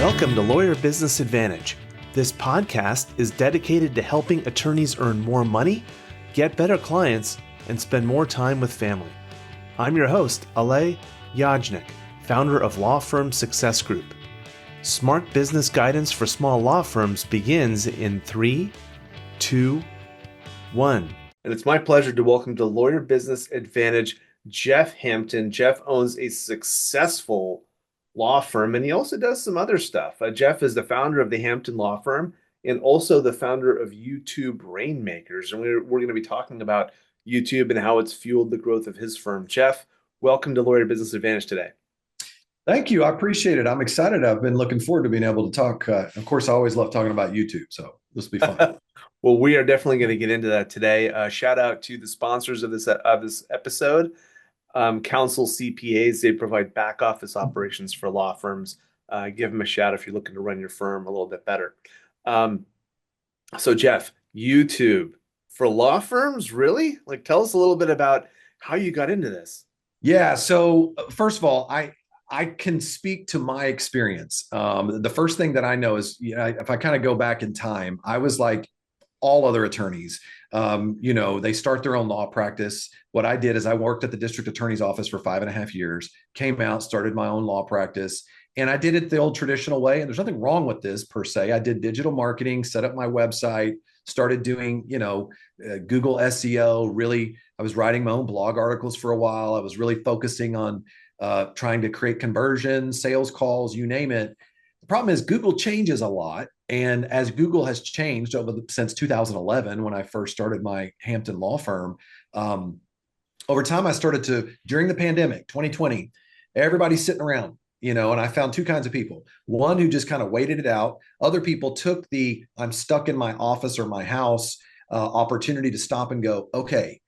Welcome to Lawyer Business Advantage. This podcast is dedicated to helping attorneys earn more money, get better clients, and spend more time with family. I'm your host, Alay Yajnik, founder of Law Firm Success Group. Smart business guidance for small law firms begins in 3, 2, 1. And it's my pleasure to welcome to Lawyer Business Advantage, Jeff Hampton. Jeff owns a successful law firm, and he also does some other stuff. Jeff is the founder of the Hampton Law Firm and also the founder of YouTube Rainmakers. And we're going to be talking about YouTube and how it's fueled the growth of his firm. Jeff, welcome to Lawyer Business Advantage today. Thank you. I appreciate it. I'm excited. I've been looking forward to being able to talk. Of course, I always love talking about YouTube, so this will be fun. Well, we are definitely going to get into that today. Shout out to the sponsors of this episode. Counsel CPAs, they provide back office operations for law firms. Give them a shout if you're looking to run your firm a little bit better. So Jeff, YouTube for law firms, really? Like, tell us a little bit about how you got into this. Yeah. So first of all, I can speak to my experience. The first thing that I know is, if I kind of go back in time, I was like all other attorneys. They start their own law practice. What I did is I worked at the district attorney's office for 5.5 years, came out, started my own law practice, and I did it the old traditional way. And there's nothing wrong with this per se. I did digital marketing, set up my website, started doing, Google SEO. Really, I was writing my own blog articles for a while. I was really focusing on trying to create conversions, sales calls, you name it. The problem is Google changes a lot. And as Google has changed since 2011, when I first started my Hampton law firm, over time, I started to, during the pandemic, 2020, everybody's sitting around, and I found two kinds of people. One who just kind of waited it out. Other people took the I'm stuck in my office or my house opportunity to stop and go, okay,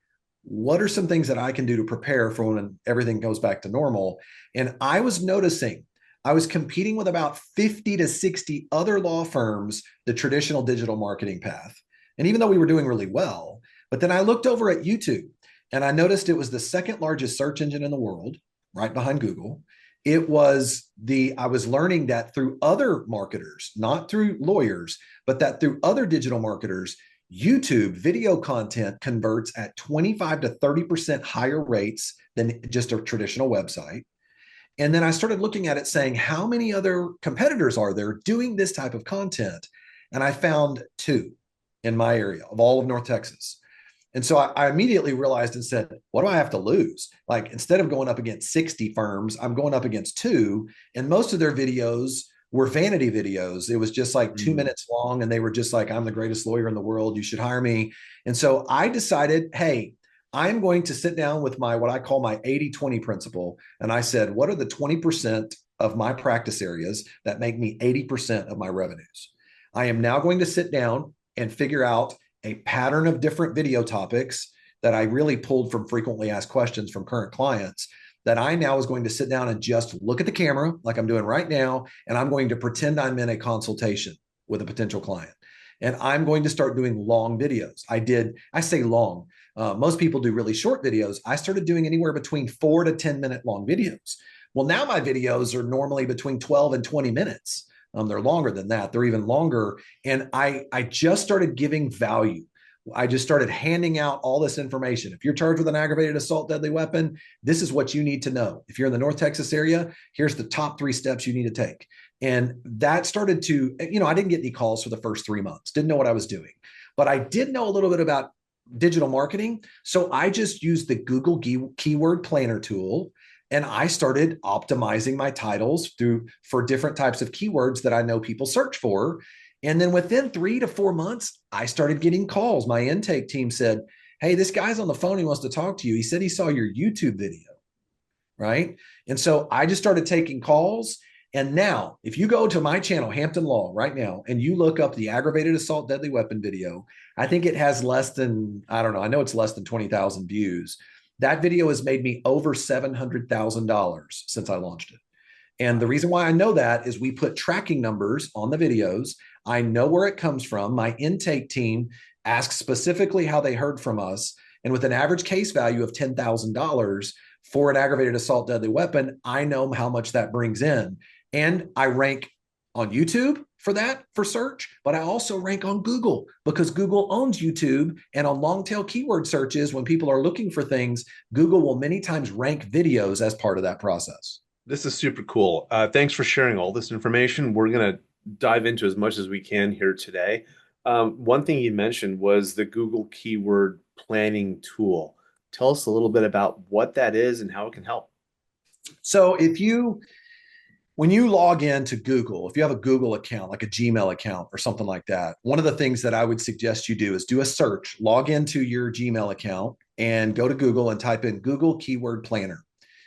what are some things that I can do to prepare for when everything goes back to normal? And I was noticing I was competing with about 50 to 60 other law firms, the traditional digital marketing path. And even though we were doing really well, but then I looked over at YouTube and I noticed it was the second largest search engine in the world, right behind Google. I was learning that through other marketers, not through lawyers, but that through other digital marketers, YouTube video content converts at 25 to 30% higher rates than just a traditional website. And then I started looking at it saying, how many other competitors are there doing this type of content? And I found 2 in my area of all of North Texas. And so I immediately realized and said, what do I have to lose? Like, instead of going up against 60 firms, I'm going up against 2. And most of their videos were vanity videos. It was just like 2 minutes long. And they were just like, I'm the greatest lawyer in the world. You should hire me. And so I decided, hey, I'm going to sit down with what I call my 80-20 principle. And I said, what are the 20% of my practice areas that make me 80% of my revenues? I am now going to sit down and figure out a pattern of different video topics that I really pulled from frequently asked questions from current clients, that I now was going to sit down and just look at the camera like I'm doing right now. And I'm going to pretend I'm in a consultation with a potential client. And I'm going to start doing long videos. I say long. Most people do really short videos. I started doing anywhere between 4 to 10 minute long videos. Well, now my videos are normally between 12 and 20 minutes. They're longer than that. They're even longer. And I just started giving value. I just started handing out all this information. If you're charged with an aggravated assault deadly weapon, this is what you need to know. If you're in the North Texas area, here's the top 3 steps you need to take. And that started to, I didn't get any calls for the first 3 months, didn't know what I was doing, but I did know a little bit about digital marketing. So I just used the Google keyword planner tool. And I started optimizing my titles for different types of keywords that I know people search for. And then within 3 to 4 months, I started getting calls. My intake team said, hey, this guy's on the phone. He wants to talk to you. He said he saw your YouTube video, right? And so I just started taking calls. And now, if you go to my channel, Hampton Law, right now, and you look up the aggravated assault deadly weapon video, I think it has less than, I don't know, I know it's less than 20,000 views. That video has made me over $700,000 since I launched it. And the reason why I know that is we put tracking numbers on the videos. I know where it comes from. My intake team asks specifically how they heard from us. And with an average case value of $10,000 for an aggravated assault deadly weapon, I know how much that brings in. And I rank on YouTube for search, but I also rank on Google because Google owns YouTube. And on long tail keyword searches, when people are looking for things, Google will many times rank videos as part of that process. This is super cool. Thanks for sharing all this information. We're going to dive into as much as we can here today. One thing you mentioned was the Google Keyword Planning tool. Tell us a little bit about what that is and how it can help. So when you log into Google, if you have a Google account, like a Gmail account or something like that, one of the things that I would suggest you do is do a search, log into your Gmail account and go to Google and type in Google Keyword Planner.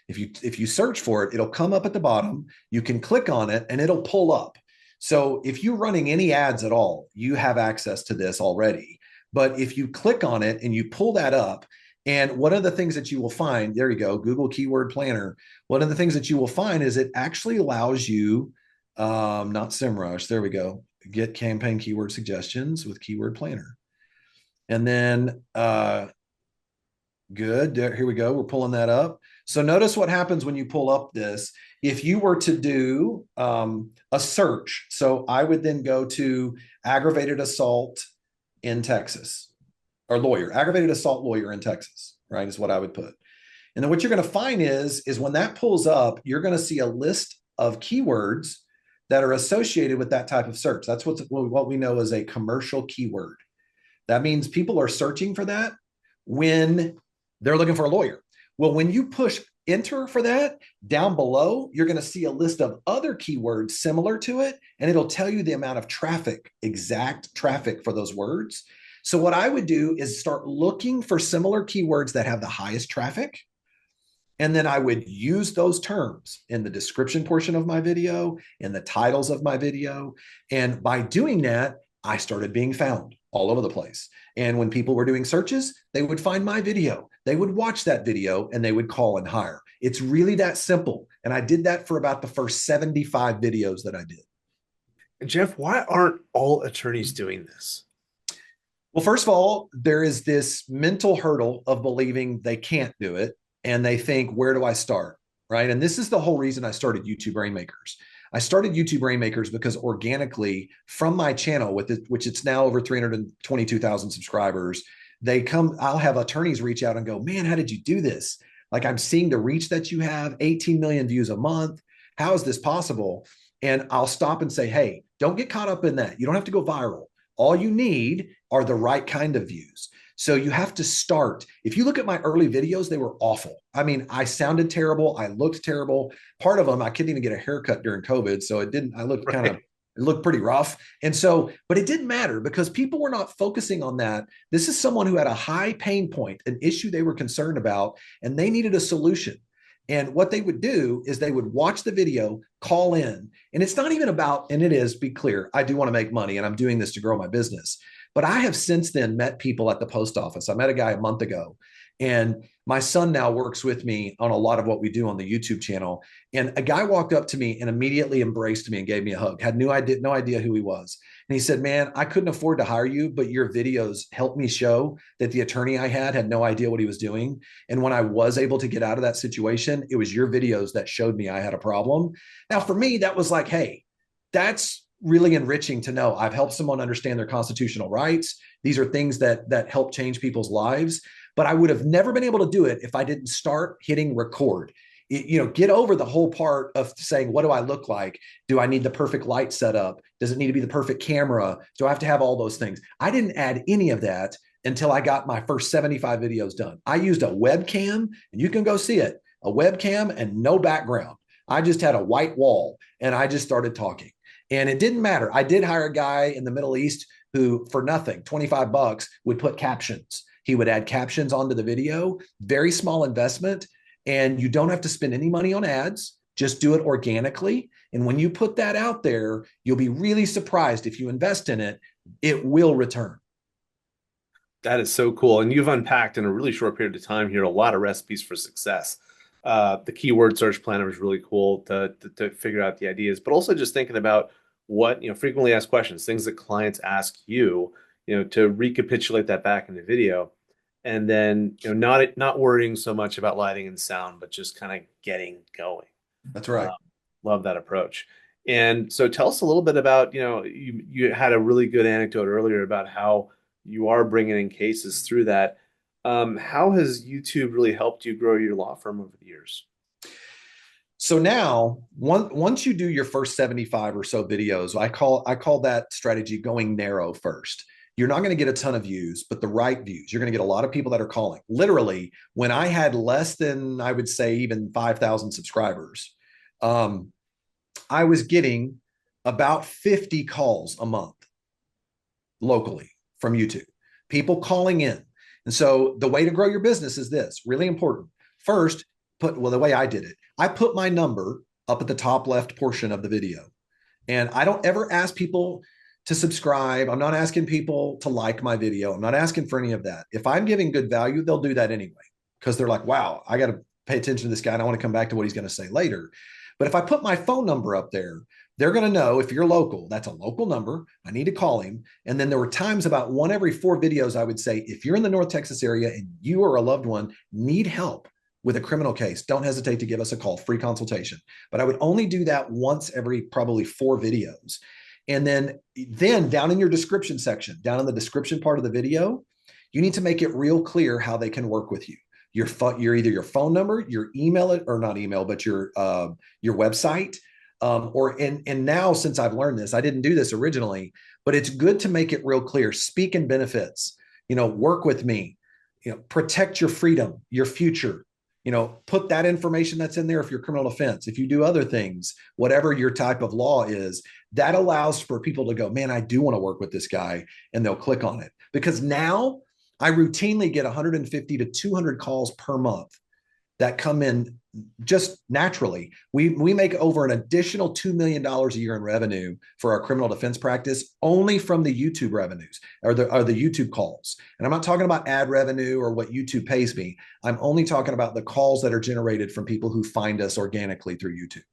If you search for it, it'll come up at the bottom. You can click on it and it'll pull up. So if you're running any ads at all, you have access to this already. But if you click on it and you pull that up, and one of the things that you will find, there you go, Google Keyword Planner. One of the things that you will find is it actually allows you, not SEMrush, there we go, get campaign keyword suggestions with Keyword Planner. And then, good, here we go, we're pulling that up. So notice what happens when you pull up this. If you were to do a search, so I would then go to aggravated assault in Texas, or lawyer, aggravated assault lawyer in Texas, right, is what I would put. And then what you're going to find is when that pulls up, you're going to see a list of keywords that are associated with that type of search. That's what we know as a commercial keyword. That means people are searching for that when they're looking for a lawyer. Well, when you push enter for that, down below, you're going to see a list of other keywords similar to it, and it'll tell you the amount of traffic, exact traffic for those words. So what I would do is start looking for similar keywords that have the highest traffic. And then I would use those terms in the description portion of my video, in the titles of my video. And by doing that, I started being found all over the place. And when people were doing searches, they would find my video. They would watch that video and they would call and hire. It's really that simple. And I did that for about the first 75 videos that I did. Jeff, why aren't all attorneys doing this? Well, first of all, there is this mental hurdle of believing they can't do it. And they think, where do I start? Right. And this is the whole reason I started YouTube Rainmakers. I started YouTube Rainmakers because organically from my channel, which it's now over 322,000 subscribers, I'll have attorneys reach out and go, man, how did you do this? Like, I'm seeing the reach that you have, 18 million views a month. How is this possible? And I'll stop and say, hey, don't get caught up in that. You don't have to go viral. All you need are the right kind of views. So you have to start. If you look at my early videos, they were awful. I mean, I sounded terrible. I looked terrible. Part of them, I couldn't even get a haircut during COVID. So I looked it looked pretty rough. And so, but it didn't matter because people were not focusing on that. This is someone who had a high pain point, an issue they were concerned about, and they needed a solution. And what they would do is they would watch the video, call in. And it's not even about, and it is, be clear, I do want to make money and I'm doing this to grow my business. But I have since then met people at the post office. I met a guy a month ago, and my son now works with me on a lot of what we do on the YouTube channel. And a guy walked up to me and immediately embraced me and gave me a hug. Had no idea who he was. And he said, man, I couldn't afford to hire you, but your videos helped me show that the attorney I had no idea what he was doing. And when I was able to get out of that situation, it was your videos that showed me I had a problem. Now, for me, that was like, hey, that's really enriching to know I've helped someone understand their constitutional rights. These are things that help change people's lives. But I would have never been able to do it if I didn't start hitting record. Get over the whole part of saying, what do I look like? Do I need the perfect light setup? Does it need to be the perfect camera? Do I have to have all those things? I didn't add any of that until I got my first 75 videos done. I used a webcam, and you can go see it, a webcam and no background. I just had a white wall and I just started talking. And it didn't matter. I did hire a guy in the Middle East who, for nothing, 25 bucks, would put captions. He would add captions onto the video, very small investment. And you don't have to spend any money on ads. Just do it organically. And when you put that out there, you'll be really surprised if you invest in it, it will return. That is so cool. And you've unpacked in a really short period of time here a lot of recipes for success. The keyword search planner is really cool to figure out the ideas, but also just thinking about what, frequently asked questions, things that clients ask you, to recapitulate that back in the video. And then, not worrying so much about lighting and sound, but just kind of getting going. That's right. Love that approach. And so tell us a little bit about, you had a really good anecdote earlier about how you are bringing in cases through that. How has YouTube really helped you grow your law firm over the years? So now, once you do your first 75 or so videos, I call that strategy going narrow first. You're not going to get a ton of views, but the right views. You're going to get a lot of people that are calling. Literally, when I had less than, I would say, even 5,000 subscribers, I was getting about 50 calls a month locally from YouTube, people calling in. And so the way to grow your business is this, really important. First, the way I did it, I put my number up at the top left portion of the video. And I don't ever ask people to subscribe. I'm not asking people to like my video. I'm not asking for any of that. If I'm giving good value, they'll do that anyway, because they're like, wow, I got to pay attention to this guy and I want to come back to what he's going to say later. But if I put my phone number up there, they're going to know if you're local, that's a local number. I need to call him. And then there were times about one every 4 videos, I would say, if you're in the North Texas area and you or a loved one need help with a criminal case, don't hesitate to give us a call, free consultation. But I would only do that once every probably 4 videos. And then down in your description section, down in the description part of the video, you need to make it real clear how they can work with you. Your either your phone number, your email, or not email, but your website. And now, since I've learned this, I didn't do this originally, but it's good to make it real clear. Speak in benefits, work with me, protect your freedom, your future, put that information that's in there. If you're criminal defense, if you do other things, whatever your type of law is, that allows for people to go, man, I do want to work with this guy, and they'll click on it. Because now I routinely get 150 to 200 calls per month that come in just naturally. We make over an additional $2 million a year in revenue for our criminal defense practice only from the YouTube revenues or the YouTube calls. And I'm not talking about ad revenue or what YouTube pays me. I'm only talking about the calls that are generated from people who find us organically through YouTube.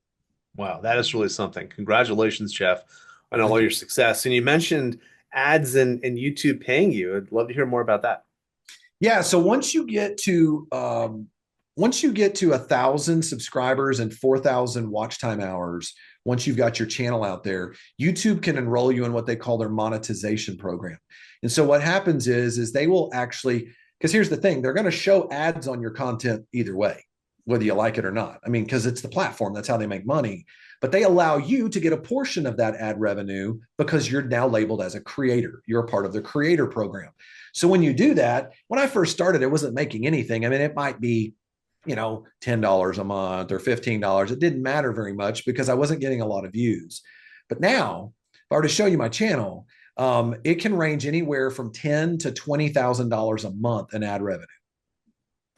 Wow, that is really something. Congratulations, Jeff, on all Thank your you. success. And you mentioned ads and YouTube paying you. I'd love to hear more about that. Yeah. So once you get to 1,000 subscribers and 4,000 watch time hours, once you've got your channel out there, YouTube can enroll you in what they call their monetization program. And so what happens is they will actually, because here's the thing, they're going to show ads on your content either way, whether you like it or not. I mean, because it's the platform, that's how they make money. But they allow you to get a portion of that ad revenue because you're now labeled as a creator. You're a part of the creator program. So when you do that, when I first started, it wasn't making anything. I mean, it might be, $10 a month or $15. It didn't matter very much because I wasn't getting a lot of views. But now, if I were to show you my channel, it can range anywhere from $10,000 to $20,000 a month in ad revenue.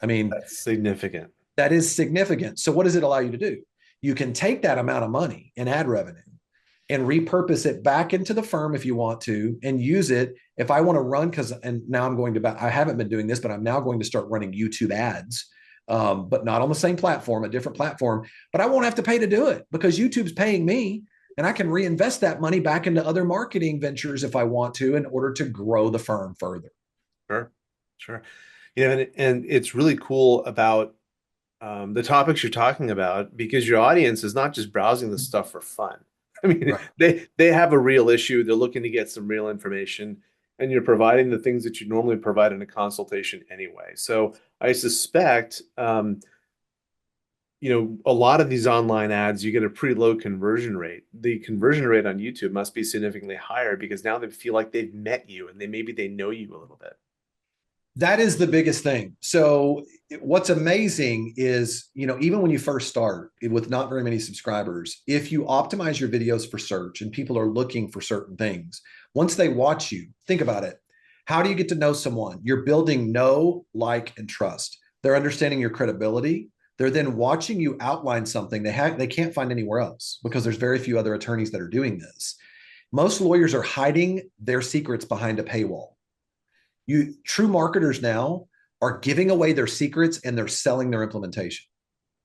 I mean, That's significant. that is significant. So what does it allow you to do? You can take that amount of money in ad revenue and repurpose it back into the firm if you want to, and use it if I want to run, and now I haven't been doing this, but I'm now going to start running YouTube ads, but not on the same platform, a different platform, but I won't have to pay to do it because YouTube's paying me, and I can reinvest that money back into other marketing ventures if I want to, in order to grow the firm further. Sure, sure. And it's really cool about the topics you're talking about, because your audience is not just browsing this stuff for fun. I mean, right. They have a real issue. They're looking to get some real information, and you're providing the things that you normally provide in a consultation anyway. So I suspect, a lot of these online ads, you get a pretty low conversion rate. The conversion rate on YouTube must be significantly higher because now they feel like they've met you and maybe they know you a little bit. That is the biggest thing. So what's amazing is, even when you first start with not very many subscribers, if you optimize your videos for search and people are looking for certain things, once they watch you, think about it. How do you get to know someone? You're building know, like, and trust. They're understanding your credibility. They're then watching you outline something they can't find anywhere else because there's very few other attorneys that are doing this. Most lawyers are hiding their secrets behind a paywall. True marketers now are giving away their secrets and they're selling their implementation.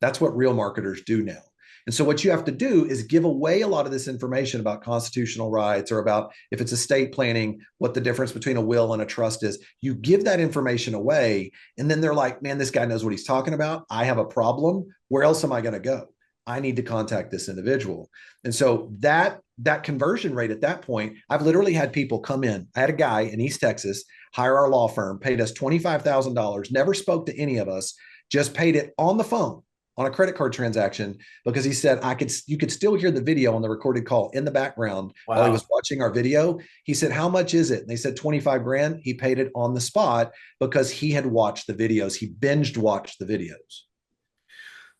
That's what real marketers do now. And so what you have to do is give away a lot of this information about constitutional rights, or about, if it's estate planning, what the difference between a will and a trust is. You give that information away, and then they're like, man, this guy knows what he's talking about. I have a problem. Where else am I going to go? I need to contact this individual. And so that conversion rate at that point, I've literally had people come in. I had a guy in East Texas hire our law firm, paid us $25,000, never spoke to any of us, just paid it on the phone on a credit card transaction because he said you could still hear the video on the recorded call in the background while he was watching our video. He said, "How much is it?" And they said 25 grand. He paid it on the spot because he had watched the videos. He binged watched the videos.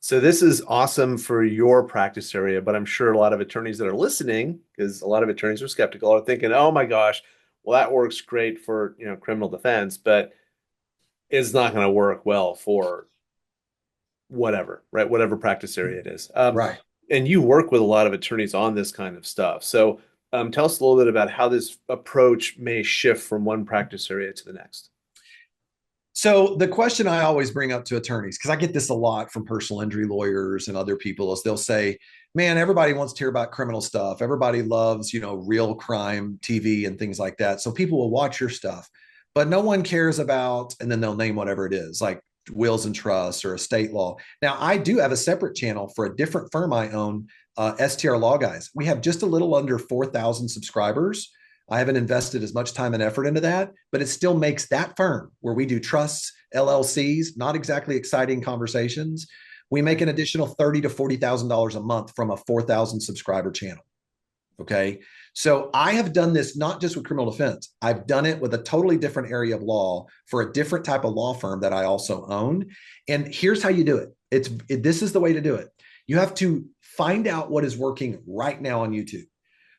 So this is awesome for your practice area, but I'm sure a lot of attorneys that are listening, because a lot of attorneys are skeptical, are thinking, "Oh my gosh, well that works great for, criminal defense, but it's not going to work well for whatever, right? Whatever practice area it is." Right. And you work with a lot of attorneys on this kind of stuff. So tell us a little bit about how this approach may shift from one practice area to the next. So the question I always bring up to attorneys, because I get this a lot from personal injury lawyers and other people, is they'll say, "Man, everybody wants to hear about criminal stuff. Everybody loves, real crime TV and things like that. So people will watch your stuff, but no one cares about," and then they'll name whatever it is, like wills and trusts or estate law. Now, I do have a separate channel for a different firm I own, STR Law Guys. We have just a little under 4,000 subscribers. I haven't invested as much time and effort into that, but it still makes that firm where we do trusts, LLCs, not exactly exciting conversations. We make an additional $30,000 to $40,000 a month from a 4,000 subscriber channel. Okay. So I have done this not just with criminal defense. I've done it with a totally different area of law for a different type of law firm that I also own. And here's how you do it. This is the way to do it. You have to find out what is working right now on YouTube.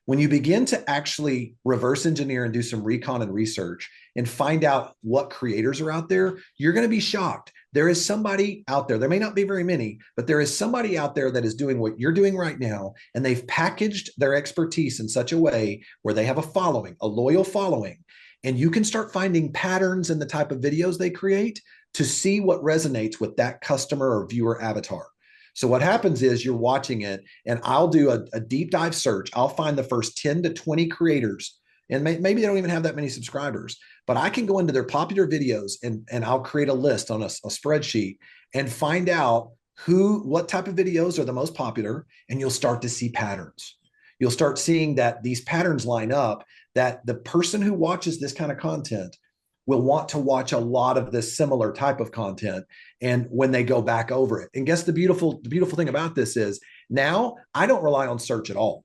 When you begin to actually reverse engineer and do some recon and research and find out what creators are out there, you're going to be shocked. There is somebody out there, there may not be very many, but there is somebody out there that is doing what you're doing right now. And they've packaged their expertise in such a way where they have a following, a loyal following. And you can start finding patterns in the type of videos they create to see what resonates with that customer or viewer avatar. So what happens is you're watching it and I'll do a deep dive search. I'll find the first 10 to 20 creators, and maybe they don't even have that many subscribers, but I can go into their popular videos and I'll create a list on a spreadsheet and find out what type of videos are the most popular. And you'll start to see patterns. You'll start seeing that these patterns line up, that the person who watches this kind of content will want to watch a lot of this similar type of content. And when they go back over it, and guess the beautiful thing about this is now I don't rely on search at all.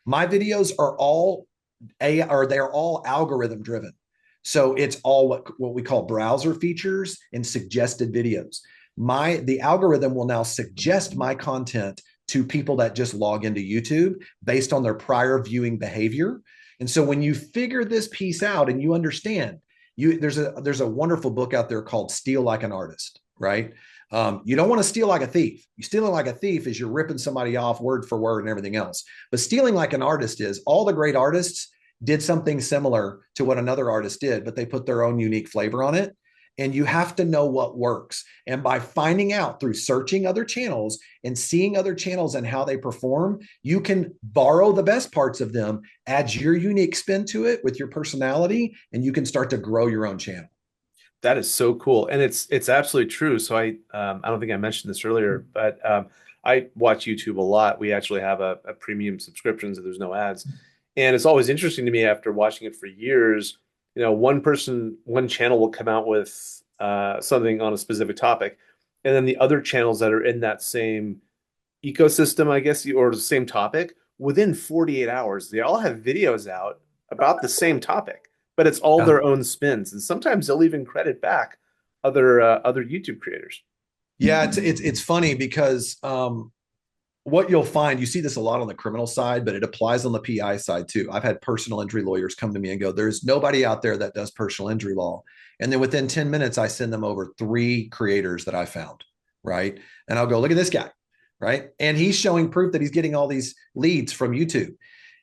My videos are all they're all algorithm driven. So it's all what we call browser features and suggested videos. The algorithm will now suggest my content to people that just log into YouTube based on their prior viewing behavior. And so when you figure this piece out and you understand, there's a wonderful book out there called Steal Like an Artist, right? You don't want to steal like a thief. You stealing like a thief is you're ripping somebody off word for word and everything else. But stealing like an artist is all the great artists did something similar to what another artist did, but they put their own unique flavor on it. And you have to know what works. And by finding out through searching other channels and seeing other channels and how they perform, you can borrow the best parts of them, add your unique spin to it with your personality, and you can start to grow your own channel. That is so cool. And it's absolutely true. So I don't think I mentioned this earlier, but I watch YouTube a lot. We actually have a premium subscription, so there's no ads. And it's always interesting to me after watching it for years. One channel will come out with something on a specific topic, and then the other channels that are in that same ecosystem, I guess, or the same topic, within 48 hours, they all have videos out about the same topic, but it's all their own spins. And sometimes they'll even credit back other YouTube creators. Yeah, it's funny because what you'll find, you see this a lot on the criminal side, but it applies on the PI side too. I've had personal injury lawyers come to me and go, "There's nobody out there that does personal injury law." And then within 10 minutes, I send them over 3 creators that I found, right? And I'll go, "Look at this guy," right? And he's showing proof that he's getting all these leads from YouTube.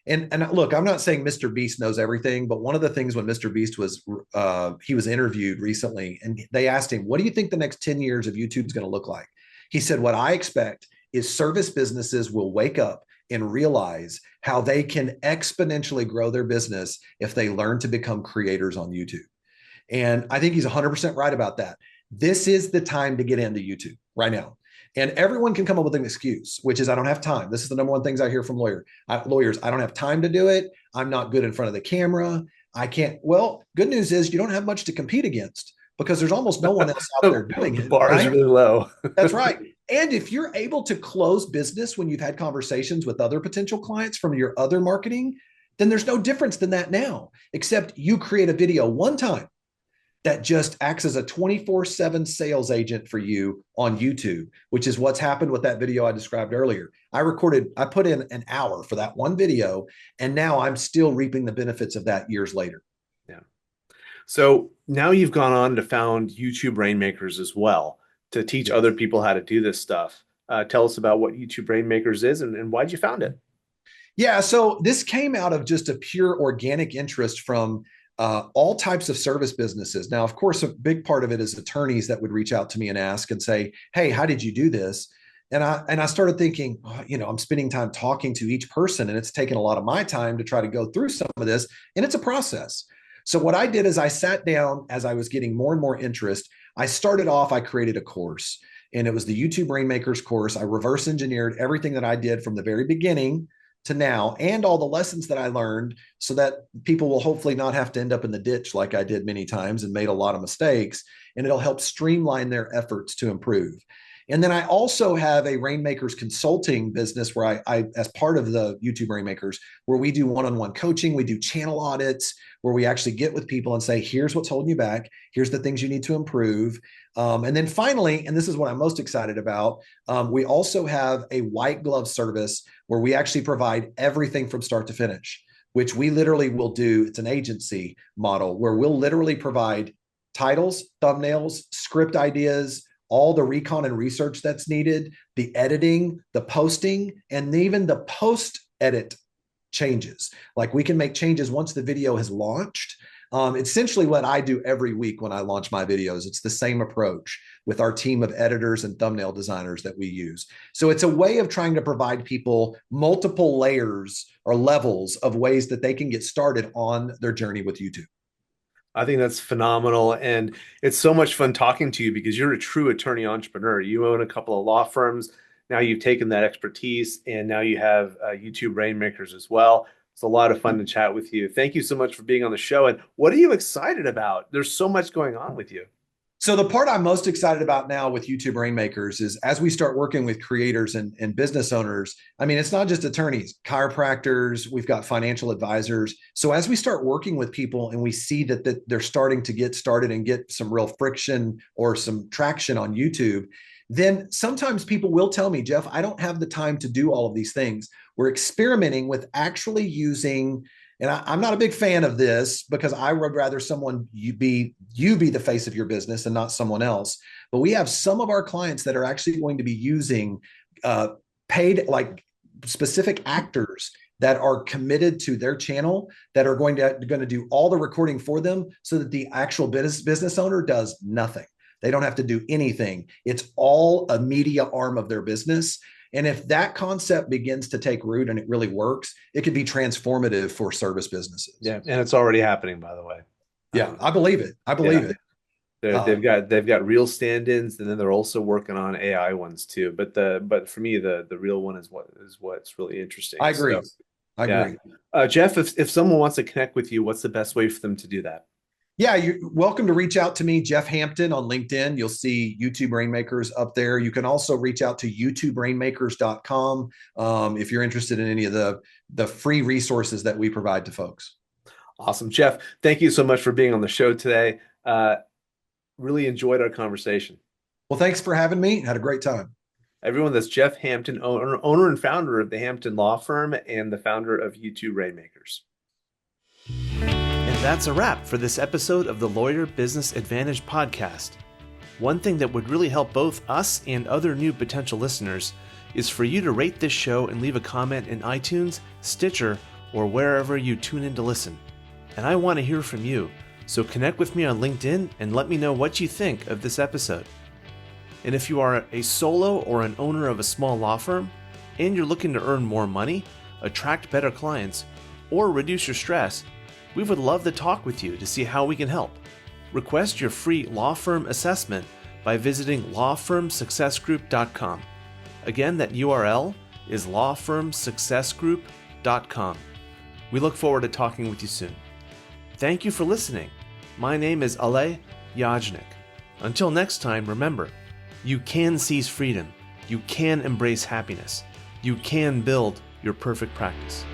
And look, I'm not saying Mr. Beast knows everything, but one of the things when Mr. Beast was interviewed recently, and they asked him, "What do you think the next 10 years of YouTube is going to look like?" He said, "What I expect is service businesses will wake up and realize how they can exponentially grow their business if they learn to become creators on YouTube." And I think he's 100% right about that. This is the time to get into YouTube right now. And everyone can come up with an excuse, which is, I don't have time. This is the number one things I hear from lawyers. I don't have time to do it. I'm not good in front of the camera. I can't. Well, good news is you don't have much to compete against because there's almost no one else out there doing The it. bar is really low. That's right. And if you're able to close business when you've had conversations with other potential clients from your other marketing, then there's no difference than that now, except you create a video one time that just acts as a 24/7 sales agent for you on YouTube, which is what's happened with that video I described earlier. I put in an hour for that one video, and now I'm still reaping the benefits of that years later. Yeah. So now you've gone on to found YouTube Rainmakers as well to teach other people how to do this stuff. Tell us about what YouTube Rainmakers is and why'd you found it? Yeah, so this came out of just a pure organic interest from all types of service businesses. Now, of course, a big part of it is attorneys that would reach out to me and ask and say, "Hey, how did you do this?" And I started thinking, I'm spending time talking to each person, and it's taken a lot of my time to try to go through some of this, and it's a process. So what I did is I sat down as I was getting more and more interest. I created a course, and it was the YouTube Rainmakers course. I reverse engineered everything that I did from the very beginning to now and all the lessons that I learned so that people will hopefully not have to end up in the ditch like I did many times and made a lot of mistakes. And it'll help streamline their efforts to improve. And then I also have a Rainmakers consulting business where I as part of the YouTube Rainmakers, where we do one-on-one coaching, we do channel audits, where we actually get with people and say, here's what's holding you back. Here's the things you need to improve. And then finally, and this is what I'm most excited about, we also have a white glove service where we actually provide everything from start to finish, which we literally will do. It's an agency model where we'll literally provide titles, thumbnails, script ideas, all the recon and research that's needed, the editing, the posting, and even the post-edit changes. Like we can make changes once the video has launched. Essentially what I do every week when I launch my videos. It's the same approach with our team of editors and thumbnail designers that we use. So it's a way of trying to provide people multiple layers or levels of ways that they can get started on their journey with YouTube. I think that's phenomenal. And it's so much fun talking to you because you're a true attorney entrepreneur. You own a couple of law firms. Now you've taken that expertise and now you have YouTube Rainmakers as well. It's a lot of fun to chat with you. Thank you so much for being on the show. And what are you excited about? There's so much going on with you. So the part I'm most excited about now with YouTube Rainmakers is as we start working with creators and business owners, I mean, it's not just attorneys, chiropractors, we've got financial advisors. So as we start working with people and we see that they're starting to get started and get some real friction or some traction on YouTube, then sometimes people will tell me, Jeff, I don't have the time to do all of these things. We're experimenting with actually using, and I'm not a big fan of this because I would rather you be the face of your business and not someone else. But we have some of our clients that are actually going to be using paid, like specific actors that are committed to their channel that are going to do all the recording for them so that the actual business owner does nothing. They don't have to do anything. It's all a media arm of their business. And if that concept begins to take root and it really works, it could be transformative for service businesses. Yeah, and it's already happening, by the way. Yeah, I believe it. I believe it. They've got real stand-ins, and then they're also working on AI ones too. But for me, the real one is what's really interesting. I agree. So, I agree. Jeff, if someone wants to connect with you, what's the best way for them to do that? Yeah, you're welcome to reach out to me, Jeff Hampton, on LinkedIn. You'll see YouTube Rainmakers up there. You can also reach out to YouTubeRainmakers.com if you're interested in any of the free resources that we provide to folks. Awesome. Jeff, thank you so much for being on the show today. Really enjoyed our conversation. Well, thanks for having me. Had a great time. Everyone, that's Jeff Hampton, owner and founder of the Hampton Law Firm and the founder of YouTube Rainmakers. And that's a wrap for this episode of the Lawyer Business Advantage podcast. One thing that would really help both us and other new potential listeners is for you to rate this show and leave a comment in iTunes, Stitcher, or wherever you tune in to listen. And I want to hear from you, so connect with me on LinkedIn and let me know what you think of this episode. And if you are a solo or an owner of a small law firm and you're looking to earn more money, attract better clients, or reduce your stress, we would love to talk with you to see how we can help. Request your free law firm assessment by visiting lawfirmsuccessgroup.com. Again, that URL is lawfirmsuccessgroup.com. We look forward to talking with you soon. Thank you for listening. My name is Alay Yajnik. Until next time, remember, you can seize freedom. You can embrace happiness. You can build your perfect practice.